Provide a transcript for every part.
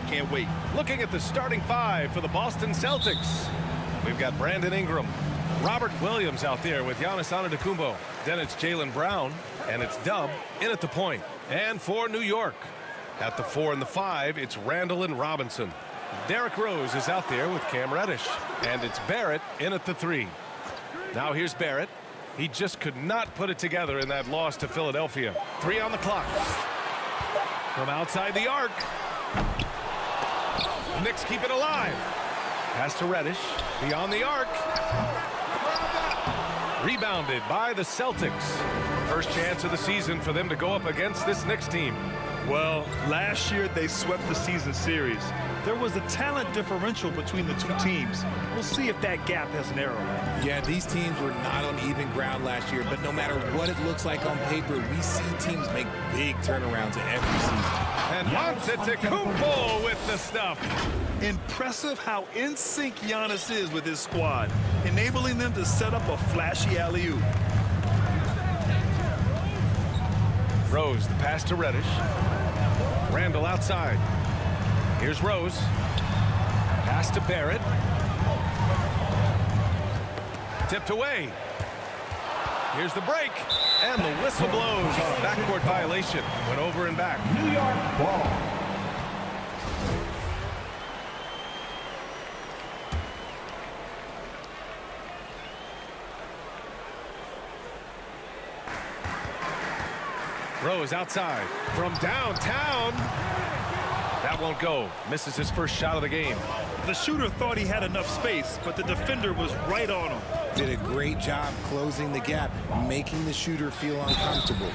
can't wait. Looking at the starting five for the Boston Celtics. We've got Brandon Ingram, Robert Williams out there with Giannis Antetokounmpo. Then it's Jaylen Brown, and it's Dub in at the point. And for New York, at the 4 and the 5, it's Randall and Robinson. Derrick Rose is out there with Cam Reddish, and it's Barrett in at the 3. Now here's Barrett. He just could not put it together in that loss to Philadelphia. 3 on the clock. From outside the arc. The Knicks keep it alive. Pass to Reddish. Beyond the arc. Rebounded by the Celtics. First chance of the season for them to go up against this Knicks team. Well, last year they swept the season series. There was a talent differential between the two teams. We'll see if that gap has narrowed. Yeah, these teams were not on even ground last year, but no matter what it looks like on paper, we see teams make big turnarounds every season. And Antetokounmpo with the stuff. Impressive how in sync Giannis is with his squad, enabling them to set up a flashy alley-oop. Rose, the pass to Reddish. Randall outside. Here's Rose. Pass to Barrett. Tipped away. Here's the break. And the whistle blows. Backcourt violation. Went over and back. New York ball. Rose outside from downtown. That won't go. Misses his first shot of the game. The shooter thought he had enough space, but the defender was right on him. Did a great job closing the gap, making the shooter feel uncomfortable.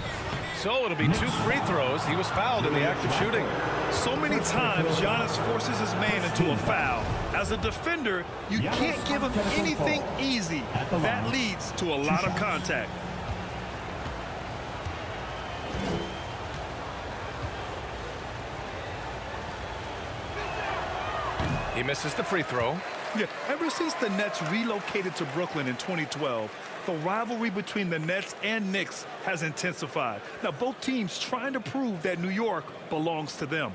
So it'll be 2 free throws. He was fouled in the act of shooting. So many times Giannis forces his man into a foul. As a defender, you can't give him anything easy. That leads to a lot of contact. He misses the free throw. Yeah, ever since the Nets relocated to Brooklyn in 2012, the rivalry between the Nets and Knicks has intensified. Now, both teams trying to prove that New York belongs to them.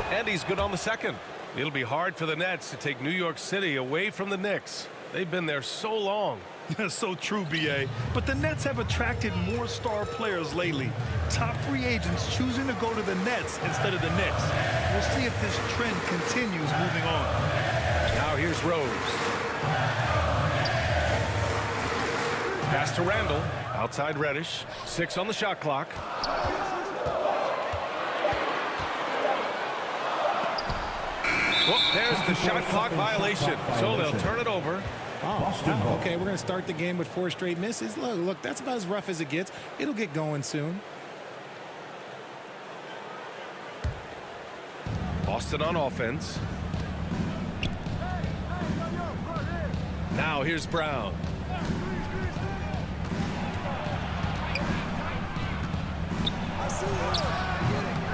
And he's good on the second. It'll be hard for the Nets to take New York City away from the Knicks. They've been there so long. So true, B.A. But the Nets have attracted more star players lately. Top free agents choosing to go to the Nets instead of the Knicks. We'll see if this trend continues moving on. Now here's Rose. Pass to Randall. Outside Reddish. 6 on the shot clock. Well, there's the shot clock violation. So they'll turn it over. Oh, okay, we're going to start the game with 4 straight misses. Look, that's about as rough as it gets. It'll get going soon. Boston on offense. Now here's Brown.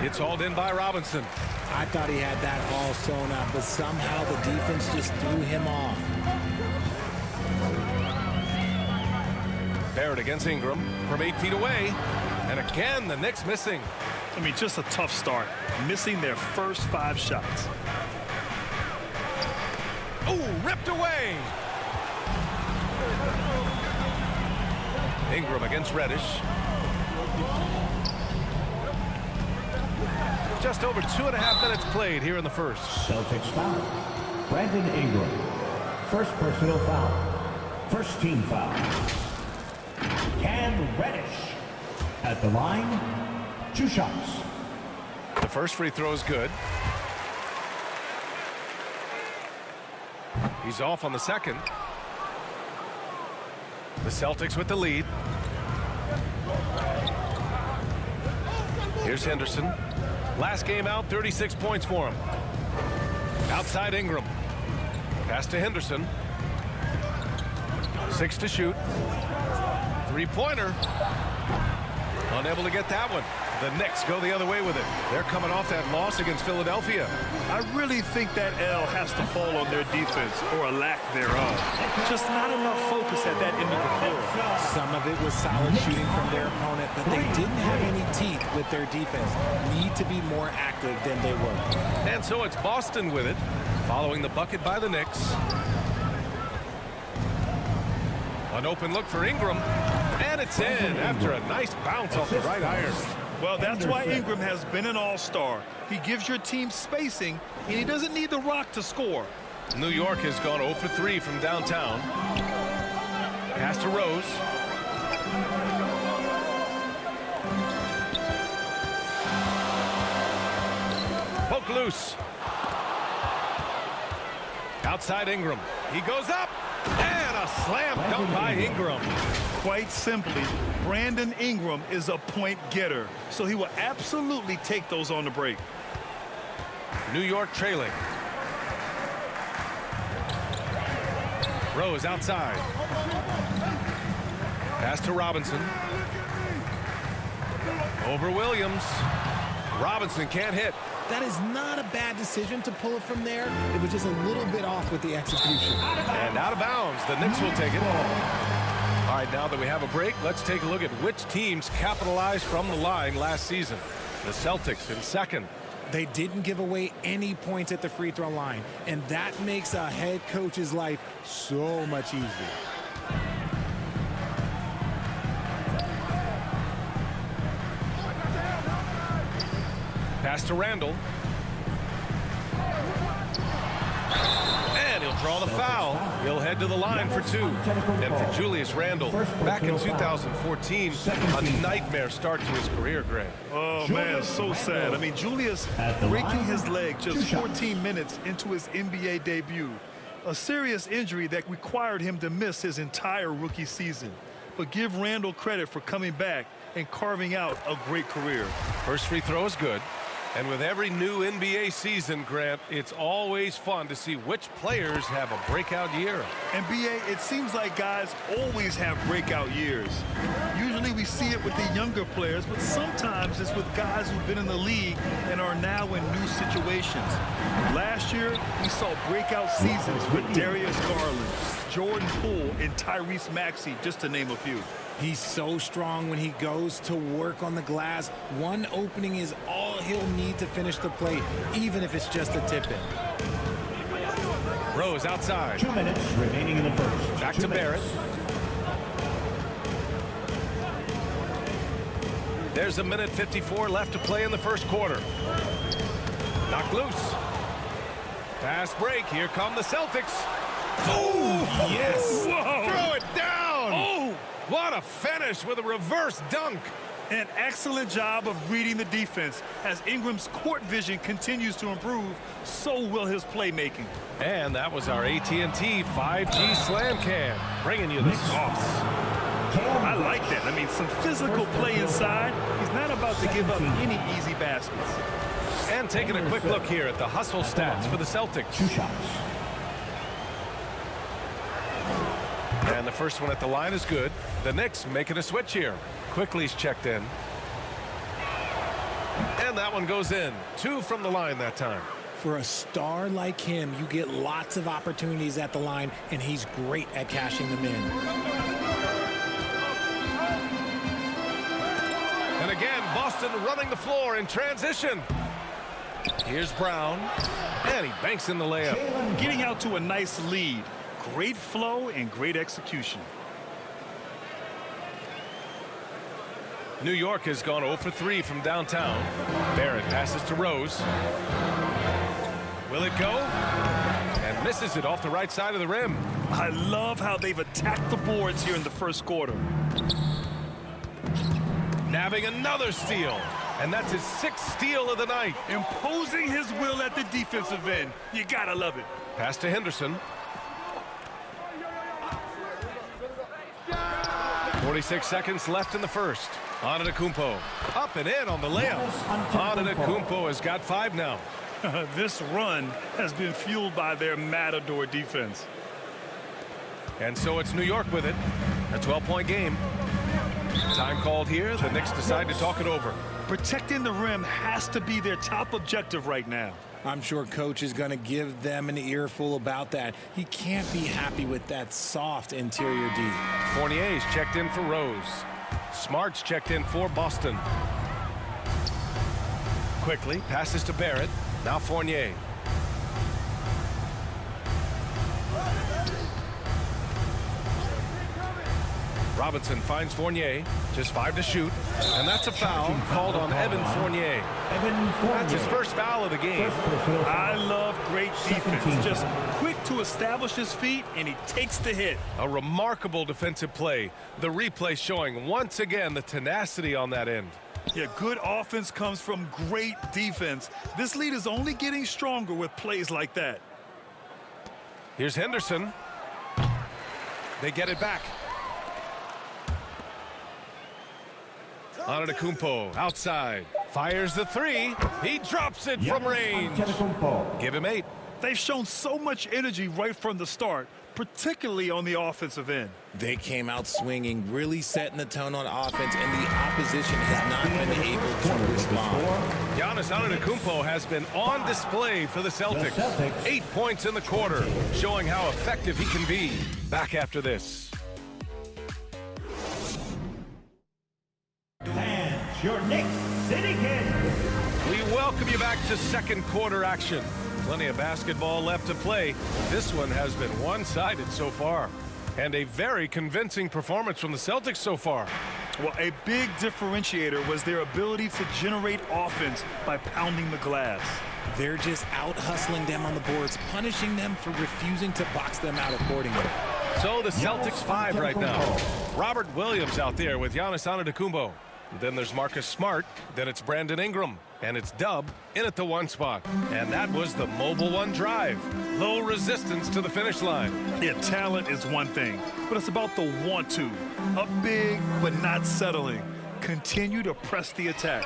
It's hauled in by Robinson. I thought he had that ball sewn up, but somehow the defense just threw him off. Barrett against Ingram from 8 feet away. And again, the Knicks missing. I mean, just a tough start, missing their first 5 shots. Oh, ripped away. Ingram against Reddish. Just over 2.5 minutes played here in the first. Celtics foul. Brandon Ingram. First personal foul. First team foul. Cam Reddish. At the line, 2 shots. The first free throw is good. He's off on the second. The Celtics with the lead. Here's Henderson. Last game out, 36 points for him. Outside Ingram. Pass to Henderson. 6 to shoot. 3-pointer. Unable to get that one. The Knicks go the other way with it. They're coming off that loss against Philadelphia. I really think that L has to fall on their defense, or a lack thereof. Just not enough focus at that end of the floor. Some of it was solid shooting from their opponent, but they didn't have any teeth with their defense. Need to be more active than they were. And so it's Boston with it, following the bucket by the Knicks. An open look for Ingram, and it's in after a nice bounce off the right iron. Well, that's why Ingram has been an all-star. He gives your team spacing, and he doesn't need the rock to score. New York has gone 0 for 3 from downtown. Pass to Rose. Poke loose. Outside Ingram. He goes up. And a slam dunk by Ingram. Quite simply, Brandon Ingram is a point getter, so he will absolutely take those on the break. New York trailing. Rose outside. Pass to Robinson. Over Williams. Robinson can't hit. That is not a bad decision to pull it from there. It was just a little bit off with the execution. And out of bounds. The Knicks will take it. All right, now that we have a break, let's take a look at which teams capitalized from the line last season. The Celtics in second. They didn't give away any points at the free throw line, and that makes a head coach's life so much easier. Pass to Randall. And he'll draw the foul. He'll head to the line for 2. And for Julius Randle, back in 2014, a nightmare start to his career, Greg. Oh, man, so sad. I mean, Julius breaking his leg just 14 minutes into his NBA debut. A serious injury that required him to miss his entire rookie season. But give Randall credit for coming back and carving out a great career. First free throw is good. And with every new NBA season, Grant, it's always fun to see which players have a breakout year. NBA, it seems like guys always have breakout years. Usually we see it with the younger players, but sometimes it's with guys who've been in the league and are now in new situations. Last year, we saw breakout seasons with Darius Garland, Jordan Poole, and Tyrese Maxey, just to name a few. He's so strong when he goes to work on the glass. One opening is all he'll need to finish the play, even if it's just a tip-in. Rose outside. 2 minutes remaining in the first. Back to Barrett. There's a minute 54 left to play in the first quarter. Knocked loose. Fast break. Here come the Celtics. Oh, yes. Whoa. Throw it down. Oh! What a finish with a reverse dunk. An excellent job of reading the defense. As Ingram's court vision continues to improve, so will his playmaking. And that was our AT&T 5G Slam Cam, bringing you the sauce. I like that. I mean, some physical play inside. He's not about to give up any easy baskets. And taking a quick look here at the hustle stats for the Celtics. 2 shots. And the first one at the line is good. The Knicks making a switch here. Quickly's checked in. And that one goes in. 2 from the line that time. For a star like him, you get lots of opportunities at the line, and he's great at cashing them in. And again, Boston running the floor in transition. Here's Brown. And he banks in the layup. Getting out to a nice lead. Great flow and great execution. New York has gone 0 for 3 from downtown. Barrett passes to Rose. Will it go? And misses it off the right side of the rim. I love how they've attacked the boards here in the first quarter. Nabbing another steal. And that's his 6th steal of the night. Imposing his will at the defensive end. You gotta love it. Pass to Henderson. 46 seconds left in the first. Antetokounmpo up and in on the layup. Antetokounmpo has got 5 now. This run has been fueled by their Matador defense. And so it's New York with it. A 12-point game. Time called here. The Knicks decide to talk it over. Protecting the rim has to be their top objective right now. I'm sure coach is going to give them an earful about that. He can't be happy with that soft interior D. Fournier's checked in for Rose. Smart's checked in for Boston. Quickly passes to Barrett. Now Fournier. Robinson finds Fournier. Just 5 to shoot. And that's a foul called on Evan Fournier. That's his first foul of the game. I love great defense. Just quick to establish his feet, and he takes the hit. A remarkable defensive play. The replay showing once again the tenacity on that end. Yeah, good offense comes from great defense. This lead is only getting stronger with plays like that. Here's Henderson. They get it back. Antetokounmpo outside. Fires the three. He drops it from range. Give him 8. They've shown so much energy right from the start, particularly on the offensive end. They came out swinging, really setting the tone on offense, and the opposition has not been able to respond. Giannis Antetokounmpo has been on display for the Celtics. 8 points in the quarter, showing how effective he can be. Back after this. And your Knicks City Kid. We welcome you back to second quarter action. Plenty of basketball left to play. This one has been one-sided so far. And a very convincing performance from the Celtics so far. Well, a big differentiator was their ability to generate offense by pounding the glass. They're just out hustling them on the boards, punishing them for refusing to box them out accordingly. So the Celtics 5 right now. Robert Williams out there with Giannis Antetokounmpo. Then there's Marcus Smart. Then it's Brandon Ingram. And it's Dub in at the 1 spot. And that was the mobile 1 drive. Low resistance to the finish line. Yeah, talent is one thing, but it's about the want to. Up big, but not settling. Continue to press the attack.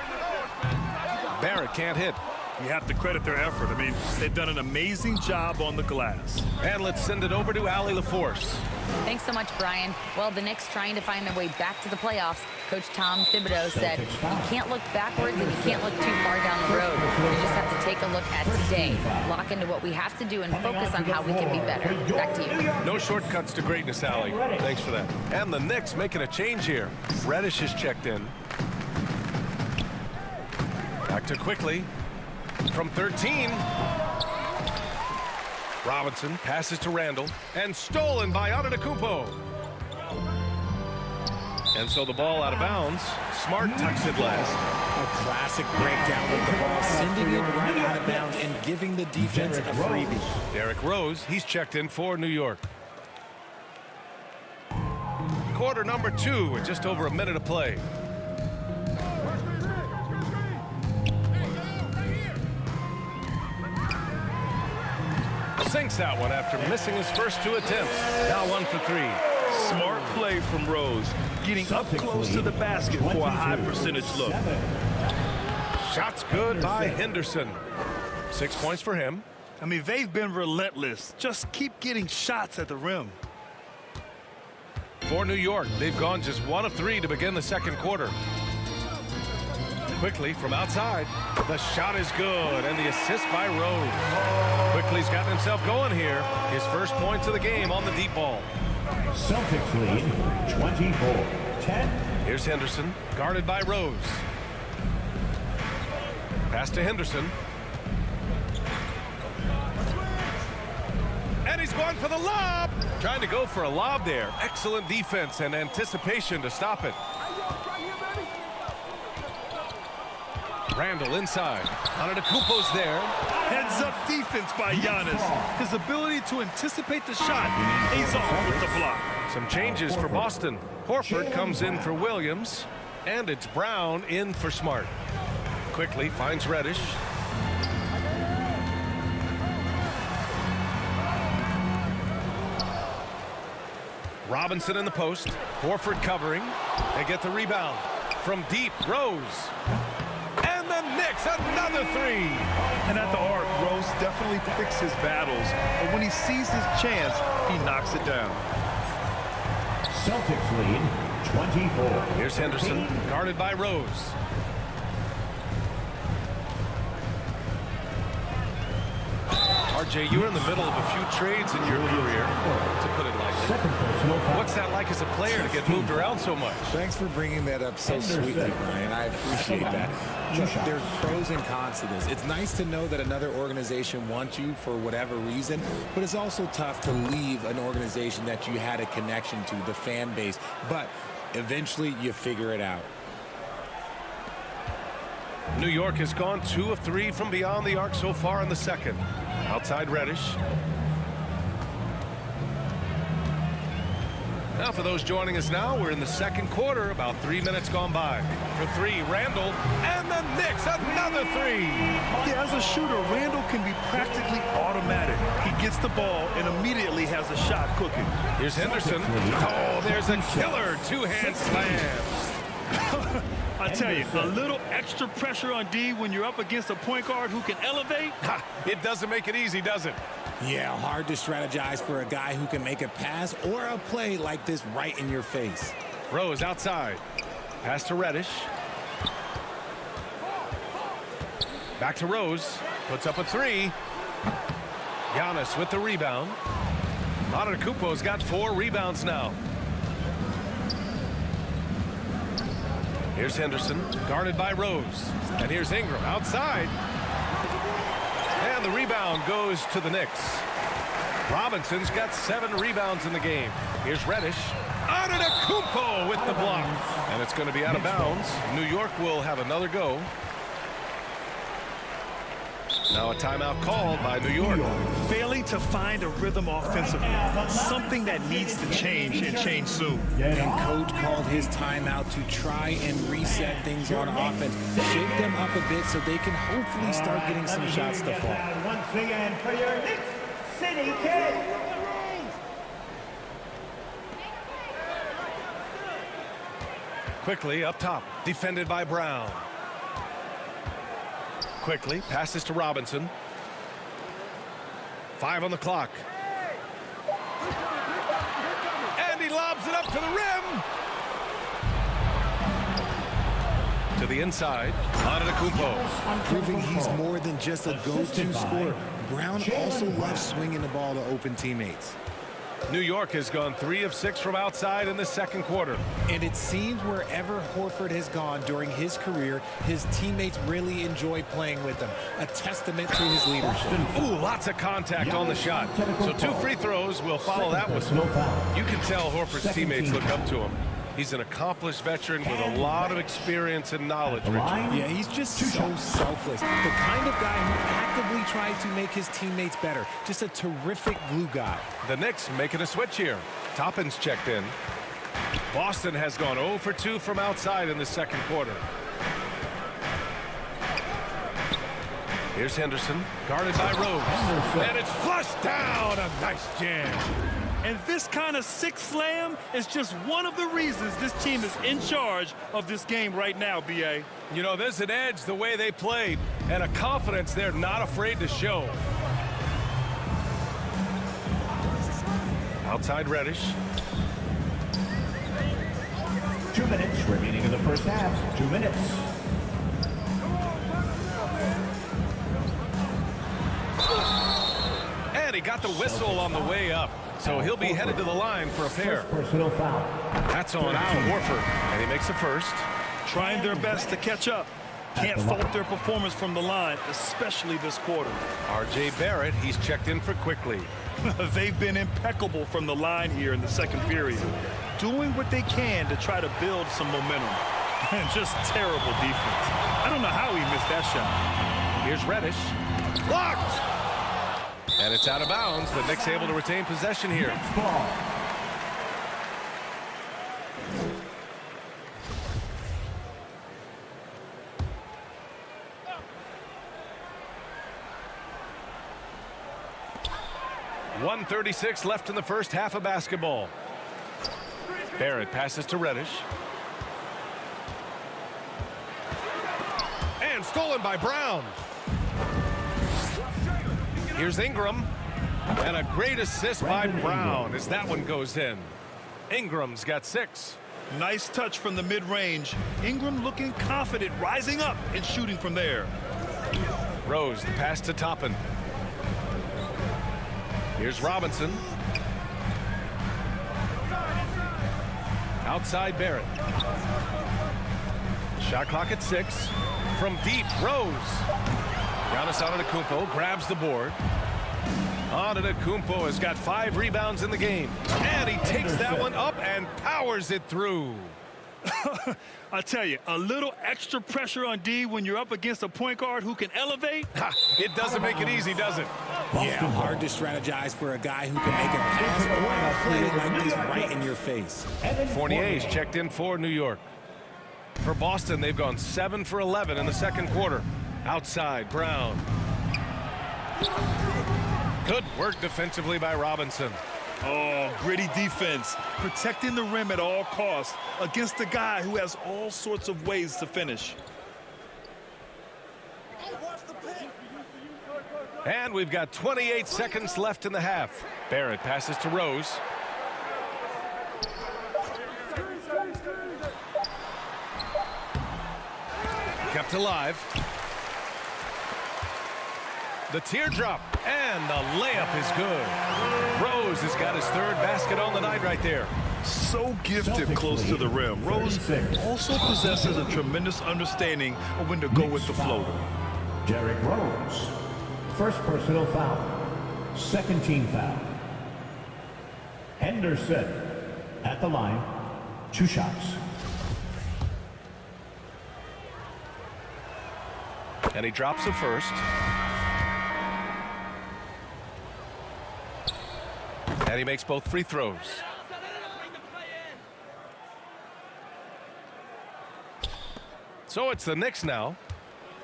Barrett can't hit. You have to credit their effort. I mean, they've done an amazing job on the glass. And let's send it over to Allie LaForce. Thanks so much, Brian. Well, the Knicks trying to find their way back to the playoffs. Coach Tom Thibodeau said, you can't look backwards and you can't look too far down the road. You just have to take a look at today, lock into what we have to do, and focus on how we can be better. Back to you. No shortcuts to greatness, Allie. Thanks for that. And the Knicks making a change here. Reddish is checked in. Back to Quickly. From 13. Robinson passes to Randall and stolen by Antetokounmpo. And so the ball out of bounds. Smart tucks it last. A classic breakdown with the ball, sending it right out of bounds and giving the defense a freebie. Derrick Rose, he's checked in for New York. Quarter number 2 with just over a minute to play. Sinks that one after missing his first 2 attempts. Now 1 for 3. Smart play from Rose, getting up close to the basket for a high percentage look. Shots good by Henderson. 6 points for him. I mean, they've been relentless. Just keep getting shots at the rim. For New York, they've gone just 1 of 3 to begin the second quarter. Quickly from outside. The shot is good, and the assist by Rose. Quickly's gotten himself going here. His first points of the game on the deep ball. Celtics lead 24-10. Here's Henderson, guarded by Rose. Pass to Henderson. And he's going for the lob. Trying to go for a lob there. Excellent defense and anticipation to stop it. Randall inside. Antetokounmpo's there. Heads-up defense by Giannis. His ability to anticipate the shot pays off with the block. Some changes for Boston. Horford comes in for Williams. And it's Brown in for Smart. Quickly finds Reddish. Robinson in the post. Horford covering. They get the rebound. From deep, Rose. And the Knicks, another 3. And at the arc, Rose definitely picks his battles. But when he sees his chance, he knocks it down. Celtics lead 24. Here's Henderson, guarded by Rose. RJ, you were in the middle of a few trades in your career, to put it lightly. Second personal foul. What's that like as a player to get moved around so much? Thanks for bringing that up so sweetly, Brian. I appreciate that. Look, there's pros and cons to this. It's nice to know that another organization wants you for whatever reason, but it's also tough to leave an organization that you had a connection to, the fan base. But eventually you figure it out. New York has gone 2 of 3 from beyond the arc so far in the second. Outside Reddish. Now for those joining us now, we're in the second quarter, about 3 minutes gone by. For 3, Randall, and the Knicks, another 3. Yeah, as a shooter, Randall can be practically automatic. He gets the ball and immediately has a shot cooking. Here's Henderson. Oh, there's a killer two-hand slam. I tell you, a little extra pressure on D when you're up against a point guard who can elevate. Ha, it doesn't make it easy, does it? Yeah, hard to strategize for a guy who can make a pass or a play like this right in your face. Rose outside. Pass to Reddish. Back to Rose. Puts up a 3. Giannis with the rebound. Antetokounmpo's got 4 rebounds now. Here's Henderson, guarded by Rose. And here's Ingram outside. And the rebound goes to the Knicks. Robinson's got 7 rebounds in the game. Here's Reddish. Antetokounmpo with the block. And it's going to be out of bounds. New York will have another go. Now a timeout called by New York. Failing to find a rhythm offensively. Something that needs to change and change soon. And coach called his timeout to try and reset things on offense. Shake them up a bit so they can hopefully start getting some shots to fall. Once again for your Knicks City Kid. Quickly up top, defended by Brown. Quickly passes to Robinson. 5 on the clock. And he lobs it up to the rim. To the inside. Antetokounmpo. Proving he's more than just a go-to scorer. Brown also loves swinging the ball to open teammates. New York has gone 3 of 6 from outside in the second quarter. And it seems wherever Horford has gone during his career, his teammates really enjoy playing with him. A testament to his leadership. Ooh, lots of contact on the shot. So 2 free throws will follow that whistle. You can tell Horford's teammates look up to him. He's an accomplished veteran with a lot of experience and knowledge, Richard. Yeah, he's just so selfless. The kind of guy who actively tries to make his teammates better. Just a terrific glue guy. The Knicks making a switch here. Toppin's checked in. Boston has gone 0 for 2 from outside in the second quarter. Here's Henderson, guarded by Rose. And it's flushed down. A nice jam. And this kind of sick slam is just one of the reasons this team is in charge of this game right now, B.A. You know, there's an edge the way they played and a confidence they're not afraid to show. Outside Reddish. 2 minutes remaining in the first half. 2 minutes. And he got the whistle on the way up. So he'll be headed to the line for a pair. Personal foul. That's on Al Horford. And he makes the first. Trying their best to catch up. Can't fault their performance from the line, especially this quarter. R.J. Barrett, he's checked in for Quickly. They've been impeccable from the line here in the second period. Doing what they can to try to build some momentum. And just terrible defense. I don't know how he missed that shot. Here's Reddish. Blocked! And it's out of bounds. The Knicks able to retain possession here. Ball. .136 left in the first half of basketball. Barrett passes to Reddish. And stolen by Brown. Here's Ingram. And a great assist by Brown as that one goes in. Ingram's got 6. Nice touch from the mid-range. Ingram looking confident, rising up and shooting from there. Rose, the pass to Toppin. Here's Robinson. Outside Barrett. Shot clock at 6. From deep, Rose. Giannis Antetokounmpo grabs the board. Antetokounmpo has got 5 rebounds in the game. And he takes that one up and powers it through. I tell you, a little extra pressure on D when you're up against a point guard who can elevate. It doesn't make it easy, does it? Yeah, hard to strategize for a guy who can make a pass or a play like this right in your face. Fournier's checked in for New York. For Boston, they've gone 7 for 11 in the second quarter. Outside, Brown. Good work defensively by Robinson. Oh, gritty defense, protecting the rim at all costs against a guy who has all sorts of ways to finish. And we've got 28 seconds left in the half. Barrett passes to Rose. Kept alive. The teardrop, and the layup is good. Rose has got his 3rd basket on the night right there. So gifted close to the rim. Rose also possesses a tremendous understanding of when to go with the floater. Derrick Rose. First personal foul. Second team foul. Henderson at the line. 2 shots. And he drops the first. And he makes both free throws. So it's the Knicks now.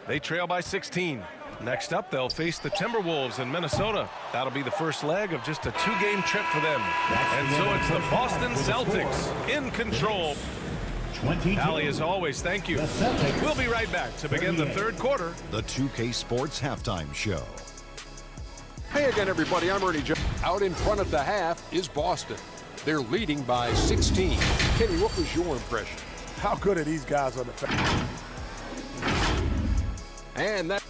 They trail by 16. Next up, they'll face the Timberwolves in Minnesota. That'll be the first leg of just a 2-game trip for them. And so it's the Boston Celtics in control. Allie, as always, thank you. We'll be right back to begin the 3rd quarter. The 2K Sports Halftime Show. Hey again, everybody. I'm Ernie Jones. Out in front at the half is Boston. They're leading by 16. Kenny, what was your impression? How good are these guys on the field? And that.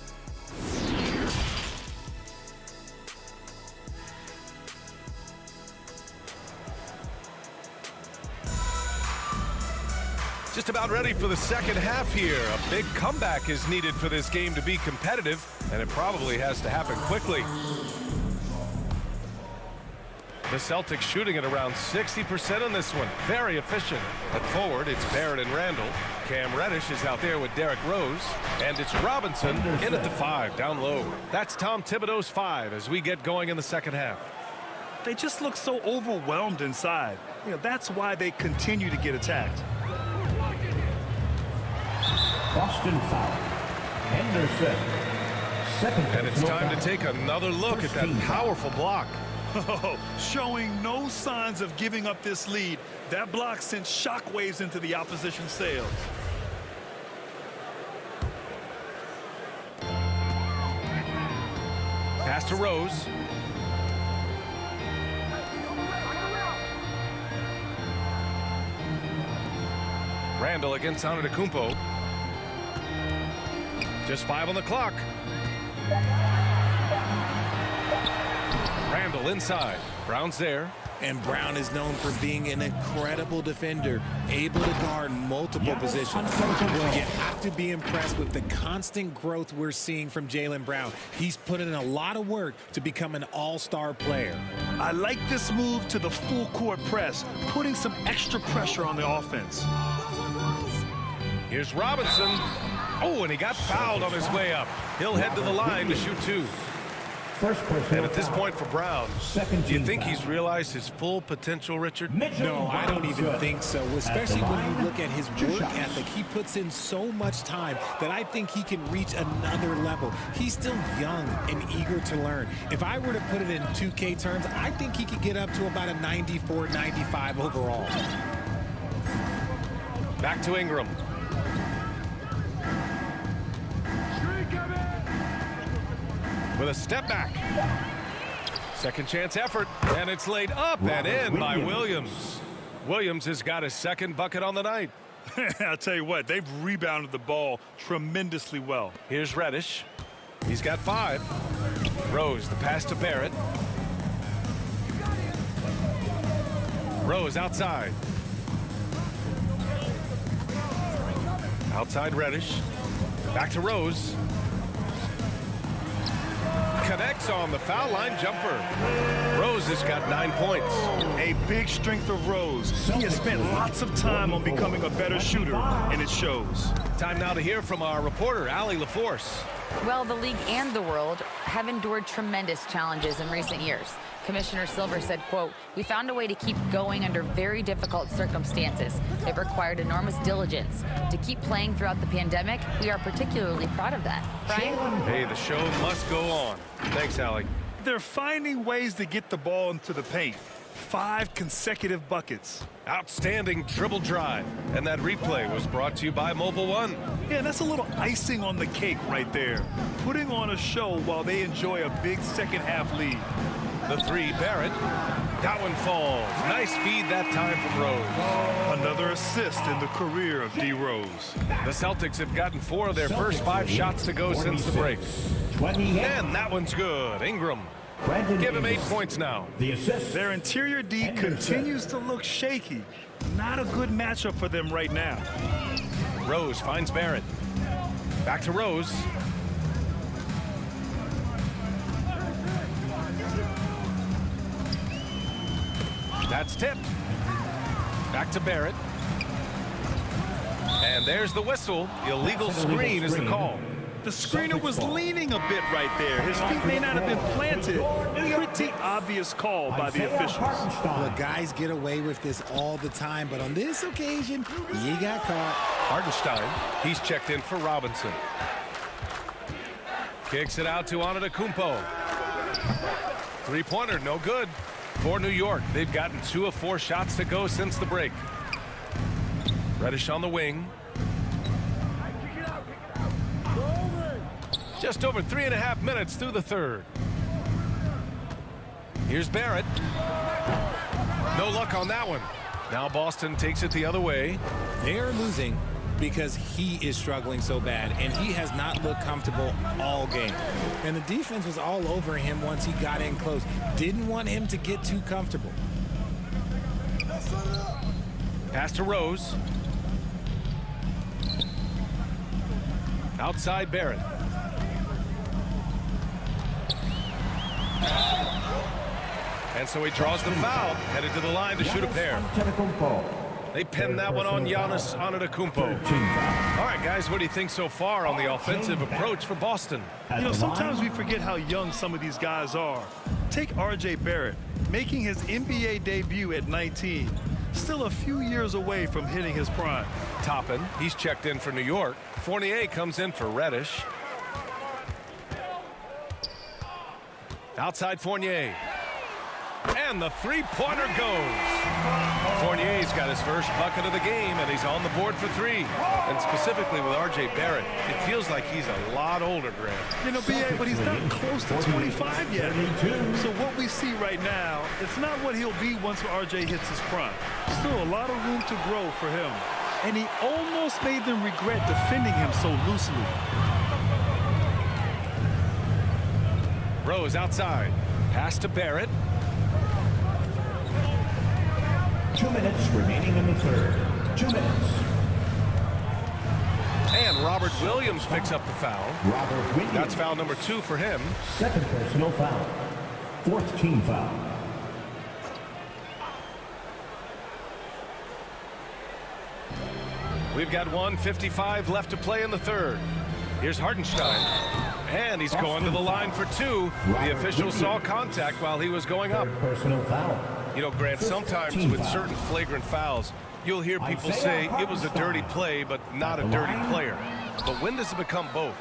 Just about ready for the second half here. A big comeback is needed for this game to be competitive, and it probably has to happen quickly. The Celtics shooting at around 60% on this one. Very efficient. At forward, it's Barrett and Randall. Cam Reddish is out there with Derrick Rose. And it's Robinson in at the 5, down low. That's Tom Thibodeau's 5 as we get going in the second half. They just look so overwhelmed inside. That's why they continue to get attacked. Boston foul. Henderson. Second. And it's time to take another look at that powerful block. Oh, showing no signs of giving up this lead. That block sent shockwaves into the opposition sails. Pass to Rose. Randall against Antetokounmpo. Just 5 on the clock. Randall inside. Brown's there. And Brown is known for being an incredible defender, able to guard multiple positions. You have to be impressed with the constant growth we're seeing from Jaylen Brown. He's put in a lot of work to become an all-star player. I like this move to the full court press, putting some extra pressure on the offense. Here's Robinson. Oh, and he got fouled on his way up. He'll head to the line to shoot 2. And at this point for Brown, do you think he's realized his full potential, Richard? No, I don't even think so, especially when you look at his work ethic. He puts in so much time that I think he can reach another level. He's still young and eager to learn. If I were to put it in 2K terms, I think he could get up to about a 94, 95 overall. Back to Ingram. With a step back. Second chance effort, and it's laid up and in by Williams. Williams has got his second bucket on the night. I'll tell you what, they've rebounded the ball tremendously well. Here's Reddish. He's got 5. Rose, the pass to Barrett. Rose outside. Outside Reddish. Back to Rose. Connects on the foul line jumper. Rose has got 9 points. A big strength of Rose. He has spent lots of time on becoming a better shooter, and it shows. Time now to hear from our reporter, Allie LaForce. Well, the league and the world have endured tremendous challenges in recent years. Commissioner Silver said, quote, "We found a way to keep going under very difficult circumstances. It required enormous diligence. To keep playing throughout the pandemic, we are particularly proud of that." Brian? Hey, the show must go on. Thanks, Allie. They're finding ways to get the ball into the paint. 5 consecutive buckets. Outstanding dribble drive. And that replay was brought to you by Mobile One. Yeah, that's a little icing on the cake right there. Putting on a show while they enjoy a big second half lead. The 3, Barrett. That one falls. Nice feed that time from Rose. Another assist in the career of D. Rose. The Celtics have gotten 4 of their first 5 shots to go since the break. And that one's good. Ingram. Give him 8 points now. Their interior D continues to look shaky. Not a good matchup for them right now. Rose finds Barrett. Back to Rose. That's tipped. Back to Barrett. And there's the whistle. Illegal screen is the call. The screener was leaning a bit right there. His feet may not have been planted. Pretty obvious call by the officials. Look, guys get away with this all the time, but on this occasion, he got caught. Hartenstein, he's checked in for Robinson. Kicks it out to Antetokounmpo. 3-pointer, no good. For New York, they've gotten 2 of 4 shots to go since the break. Reddish on the wing. Just over 3.5 minutes through the third. Here's Barrett. No luck on that one. Now Boston takes it the other way. They're losing because he is struggling so bad, and he has not looked comfortable all game. And the defense was all over him once he got in close. Didn't want him to get too comfortable. Pass to Rose. Outside Barrett. And so he draws the foul, headed to the line to shoot a pair. They pinned that one on Giannis Antetokounmpo. All right, guys, what do you think so far on the offensive approach for Boston? You know, sometimes we forget how young some of these guys are. Take R.J. Barrett, making his NBA debut at 19. Still a few years away from hitting his prime. Toppin, he's checked in for New York. Fournier comes in for Reddish. Outside Fournier. And the 3-pointer goes. Fournier's got his first bucket of the game, and he's on the board for 3. And specifically with R.J. Barrett, it feels like he's a lot older, Grant. You know, B.A., but he's not close to 25 yet. So what we see right now, it's not what he'll be once R.J. hits his prime. Still a lot of room to grow for him. And he almost made them regret defending him so loosely. Rose outside. Pass to Barrett. 2 minutes remaining in the third. 2 minutes. And Robert Williams picks up the foul. Robert Williams. That's foul number 2 for him. Second personal foul. 4th team foul. We've got 1:55 left to play in the third. Here's Hartenstein. And he's going to the line for 2. The official saw contact while he was going up. Personal foul. You know, Grant, sometimes with certain flagrant fouls, you'll hear people say it was a dirty play, but not a dirty player. But when does it become both?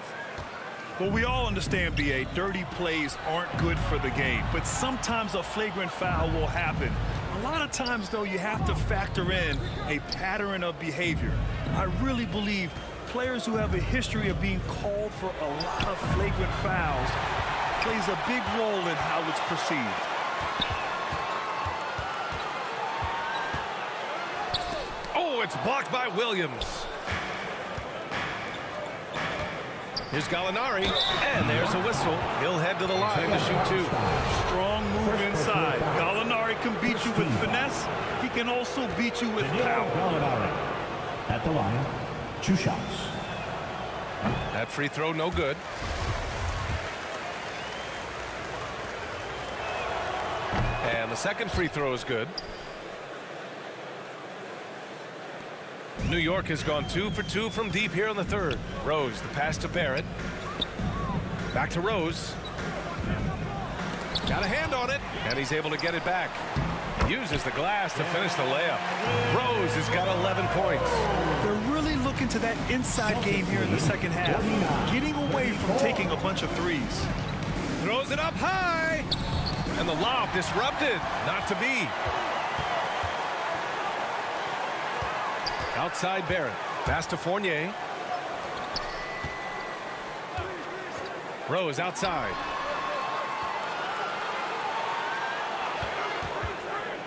Well, we all understand, B.A., dirty plays aren't good for the game, but sometimes a flagrant foul will happen. A lot of times, though, you have to factor in a pattern of behavior. I really believe players who have a history of being called for a lot of flagrant fouls plays a big role in how it's perceived. Oh, it's blocked by Williams. Here's Gallinari, and there's a whistle. He'll head to the line to shoot two. Strong move inside. Gallinari can beat you with finesse. He can also beat you with power. Gallinari at the line, 2 shots. That free throw no good. And the second free throw is good. New York has gone 2 for 2 from deep here in the third. Rose, the pass to Barrett. Back to Rose. Got a hand on it, and he's able to get it back. Uses the glass to finish the layup. Rose has got 11 points. They're really looking to that inside game here in the second half. Getting away from taking a bunch of threes. Throws it up high. And the lob disrupted. Not to be. Outside Barrett. Pass to Fournier. Rose outside.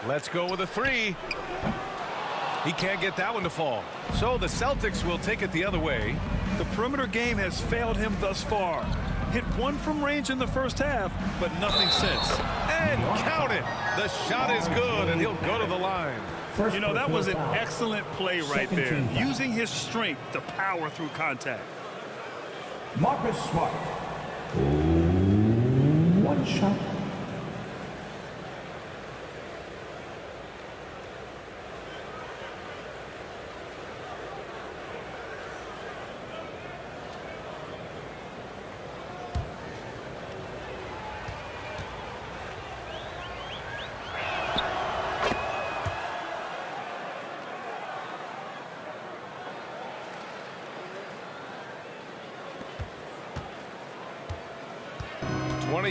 Let's go with a three. He can't get that one to fall. So the Celtics will take it the other way. The perimeter game has failed him thus far. Hit 1 from range in the first half, but nothing since. And count it. The shot is good, and he'll go to the line. You know, that was an excellent play right there. Using his strength to power through contact. Marcus Smart. 1 shot.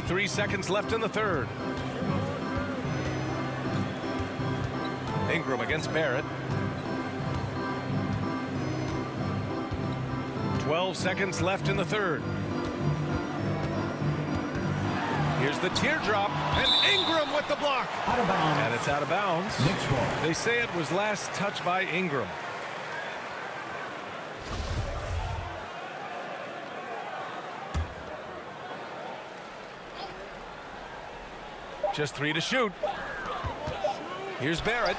Three seconds left in the third. Ingram against Barrett. 12 seconds left in the third. Here's the teardrop, and Ingram with the block. Out of bounds. And it's out of bounds. Next ball. They say it was last touched by Ingram. Just 3 to shoot. Here's Barrett.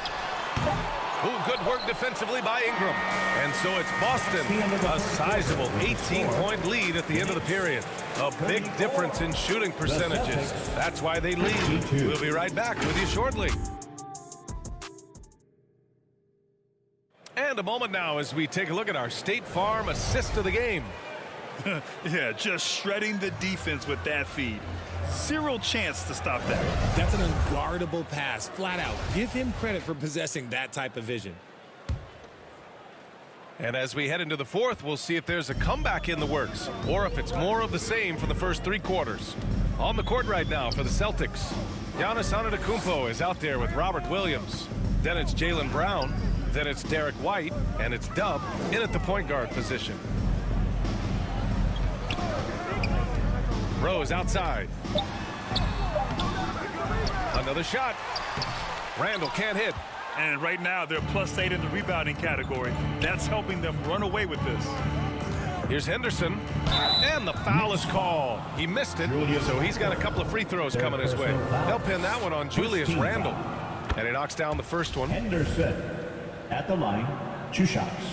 Ooh, good work defensively by Ingram. And so it's Boston. A sizable 18-point lead at the end of the period. A big difference in shooting percentages. That's why they lead. We'll be right back with you shortly. And a moment now as we take a look at our State Farm assist of the game. Yeah, just shredding the defense with that feed. Zero chance to stop that. That's an unguardable pass, flat out. Give him credit for possessing that type of vision. And as we head into the fourth, we'll see if there's a comeback in the works or if it's more of the same for the first 3 quarters. On the court right now for the Celtics, Giannis Antetokounmpo is out there with Robert Williams. Then it's Jaylen Brown. Then it's Derek White. And it's Dub in at the point guard position. Rose outside. Another shot. Randall can't hit. And right now, they're +8 in the rebounding category. That's helping them run away with this. Here's Henderson. And the foul is called. He missed it, so he's got a couple of free throws coming his way. They'll pin that one on Julius Randle. And he knocks down the first one. Henderson at the line, 2 shots.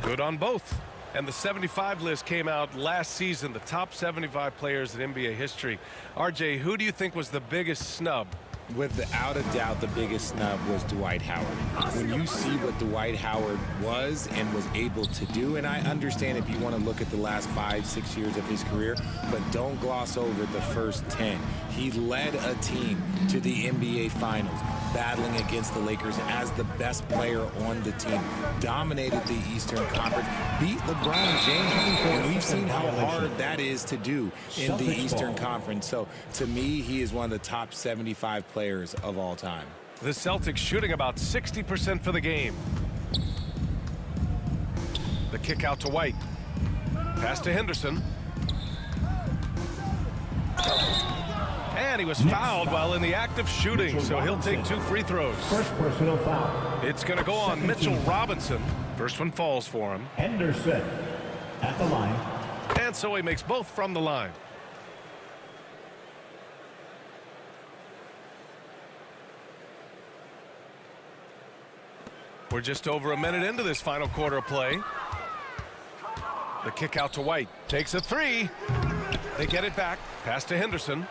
Good on both. And the 75 list came out last season, the top 75 players in NBA history. RJ, who do you think was the biggest snub? Without a doubt, the biggest snub was Dwight Howard. When you see what Dwight Howard was and was able to do, and I understand if you want to look at the last 5-6 years of his career, but don't gloss over the first 10. He led a team to the NBA Finals, battling against the Lakers as the best player on the team, dominated the Eastern Conference, beat LeBron James, and we've seen how hard that is to do in the Eastern Conference. So to me, he is one of the top 75 players of all time. The Celtics shooting about 60% for the game. The kick out to White. Pass to Henderson. And he was fouled while in the act of shooting, so he'll take 2 free throws. First personal foul. It's going to go on Mitchell Robinson. First one falls for him. Henderson at the line. And so he makes both from the line. We're just over a minute into this final quarter of play. The kick out to White. Takes a 3. They get it back. Pass to Henderson.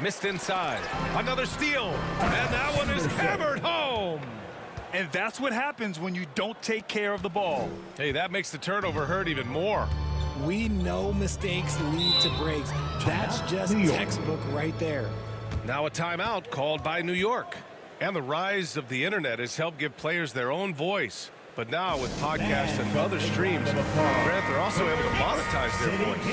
Missed inside. Another steal. And that one is hammered home. And that's what happens when you don't take care of the ball. Hey, that makes the turnover hurt even more. We know mistakes lead to breaks. That's just textbook right there. Now a timeout called by New York. And the rise of the internet has helped give players their own voice. But now with podcasts and other streams, Grant, they're also able to monetize their voice.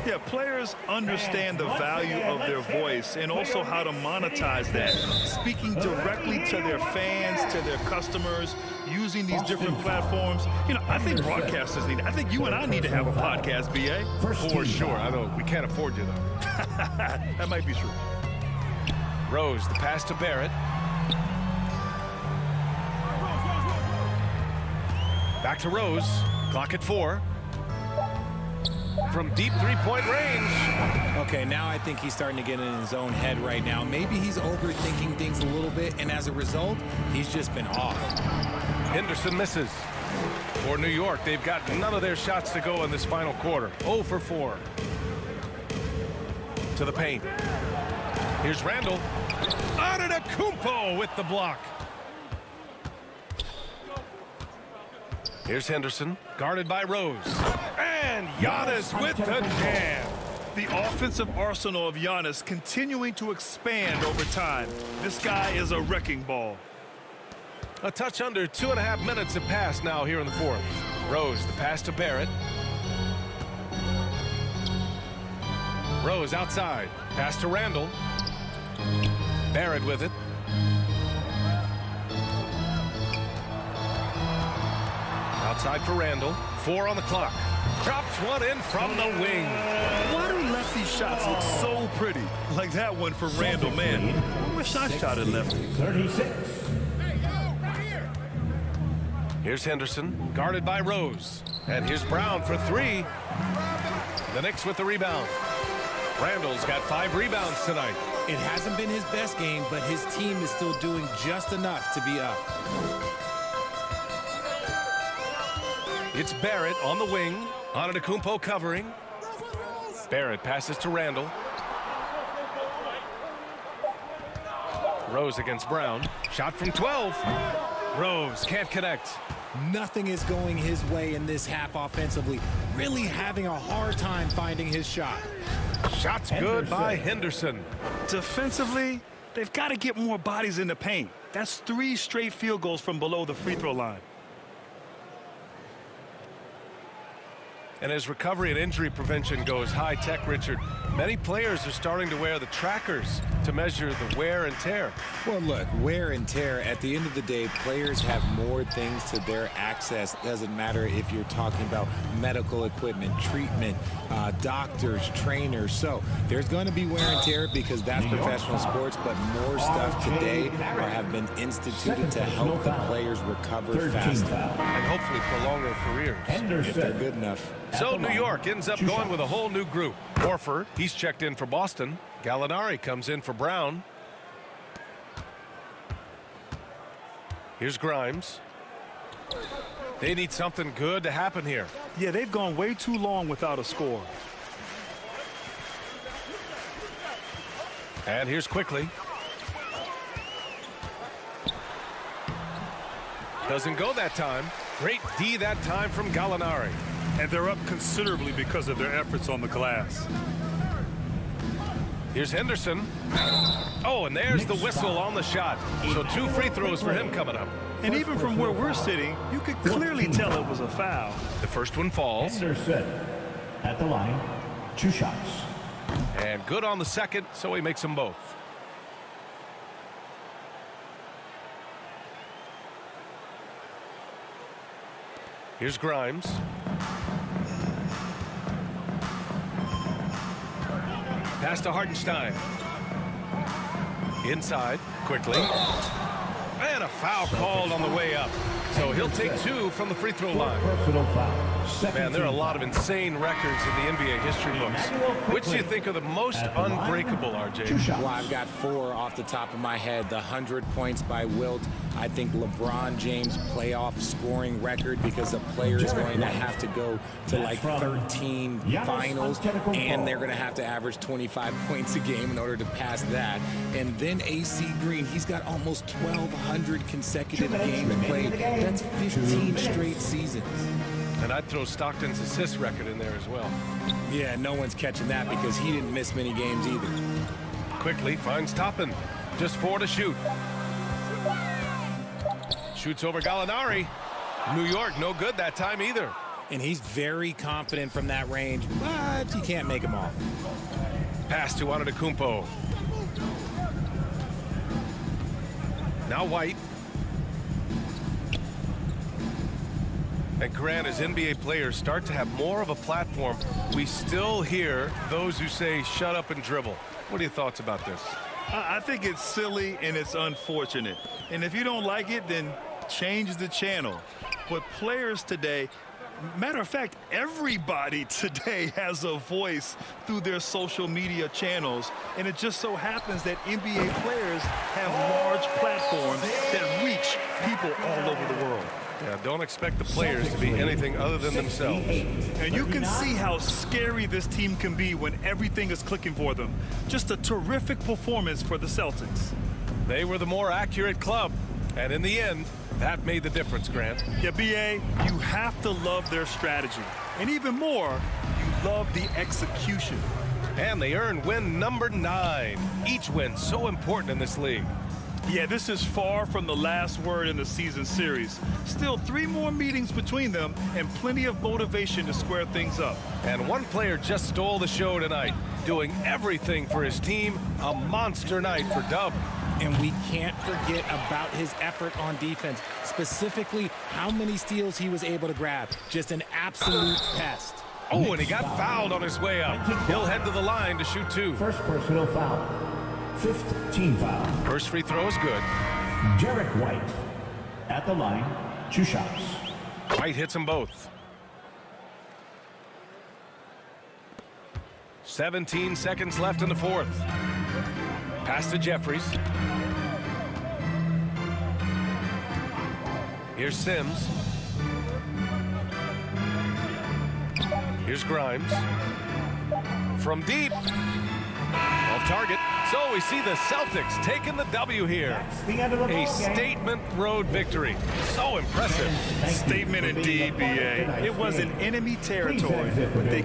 Yeah, players understand the value of their voice and also how to monetize that. Speaking directly to their fans, to their customers, using these different platforms. You know, I think broadcasters need it. I think you and I need to have a podcast, B.A. For sure. I know we can't afford you, though. That might be true. Rose, the pass to Barrett. Back to Rose. Clock at 4. From deep three-point range. Okay, now I think he's starting to get in his own head right now. Maybe he's overthinking things a little bit, and as a result, he's just been off. Henderson misses. For New York, they've got none of their shots to go in this final quarter. 0 for 4. To the paint. Here's Randall. Antetokounmpo with the block. Here's Henderson, guarded by Rose. And Giannis with the jam. The offensive arsenal of Giannis continuing to expand over time. This guy is a wrecking ball. A touch under 2.5 minutes have passed now here in the fourth. Rose, the pass to Barrett. Rose outside. Pass to Randall. Barrett with it. Outside for Randall. 4 on the clock. Drops one in from the wing. Why do lefty shots look so pretty? Like that one for Randall, man. I wish I shot it lefty. 36. Here's Henderson, guarded by Rose. And here's Brown for 3. The Knicks with the rebound. Randall's got 5 rebounds tonight. It hasn't been his best game, but his team is still doing just enough to be up. It's Barrett on the wing. Antetokounmpo covering. Barrett passes to Randall. Rose against Brown. Shot from 12. Rose can't connect. Nothing is going his way in this half offensively. Really having a hard time finding his shot. Shots good by Henderson. Defensively, they've got to get more bodies in the paint. That's 3 straight field goals from below the free throw line. And as recovery and injury prevention goes high tech, Richard, many players are starting to wear the trackers to measure the wear and tear. Well, look, wear and tear, at the end of the day, players have more things to their access. Doesn't matter if you're talking about medical equipment, treatment, doctors, trainers. So there's going to be wear and tear because that's professional sports, but more stuff today have been instituted to help the players recover faster. And hopefully prolong their careers. If they're good enough. So New York ends up going with a whole new group. Horford, he's checked in for Boston. Gallinari comes in for Brown. Here's Grimes. They need something good to happen here. Yeah, they've gone way too long without a score. And here's Quickly. Doesn't go that time. Great D that time from Gallinari. And they're up considerably because of their efforts on the glass. Here's Henderson. Oh, and there's the whistle on the shot. So 2 free throws for him coming up. And even from where we're sitting, you could clearly tell it was a foul. The first one falls. Henderson at the line. 2 shots. And good on the second, so he makes them both. Here's Grimes. Pass to Hartenstein. Inside, quickly. And a foul called on the way up. So he'll take 2 from the free throw line. Personal foul. Man, there are a lot of insane records in the NBA history books. Which do you think are the most unbreakable, RJ? Well, I've got 4 off the top of my head. The 100 points by Wilt. I think LeBron James playoff scoring record, because the player is going to have to go to like 13 finals, and they're going to have to average 25 points a game in order to pass that. And then AC Green, he's got almost 1,200 consecutive games played. That's 15 straight seasons. And I'd throw Stockton's assist record in there as well. Yeah, no one's catching that because he didn't miss many games either. Quickly finds Toppin. Just 4 to shoot. Shoots over Gallinari. New York, no good that time either. And he's very confident from that range, but you can't make him off. Pass to Antetokounmpo. Now White. And Grant, as NBA players start to have more of a platform, we still hear those who say, shut up and dribble. What are your thoughts about this? I think it's silly and it's unfortunate. And if you don't like it, then change the channel. But players today, matter of fact, everybody today has a voice through their social media channels. And it just so happens that NBA players have large platforms that reach people all over the world. Yeah, don't expect the players to be anything other than themselves. And you can see how scary this team can be when everything is clicking for them. Just a terrific performance for the Celtics. They were the more accurate club. And in the end, that made the difference, Grant. Yeah, B.A., you have to love their strategy. And even more, you love the execution. And they earned win number 9. Each win so important in this league. Yeah, this is far from the last word in the season series. Still 3 more meetings between them and plenty of motivation to square things up. And one player just stole the show tonight, doing everything for his team. A monster night for Dub. And we can't forget about his effort on defense, specifically how many steals he was able to grab. Just an absolute pest. Oh, and he got fouled on his way up. He'll head to the line to shoot 2. First personal foul. 5th team foul. First free throw is good. Derek White at the line. 2 shots. White hits them both. 17 seconds left in the 4th. Pass to Jeffries. Here's Sims. Here's Grimes. From deep. Off target. So we see the Celtics taking the W here. A statement road victory. So impressive. Statement indeed, B.A. It was in enemy territory, but they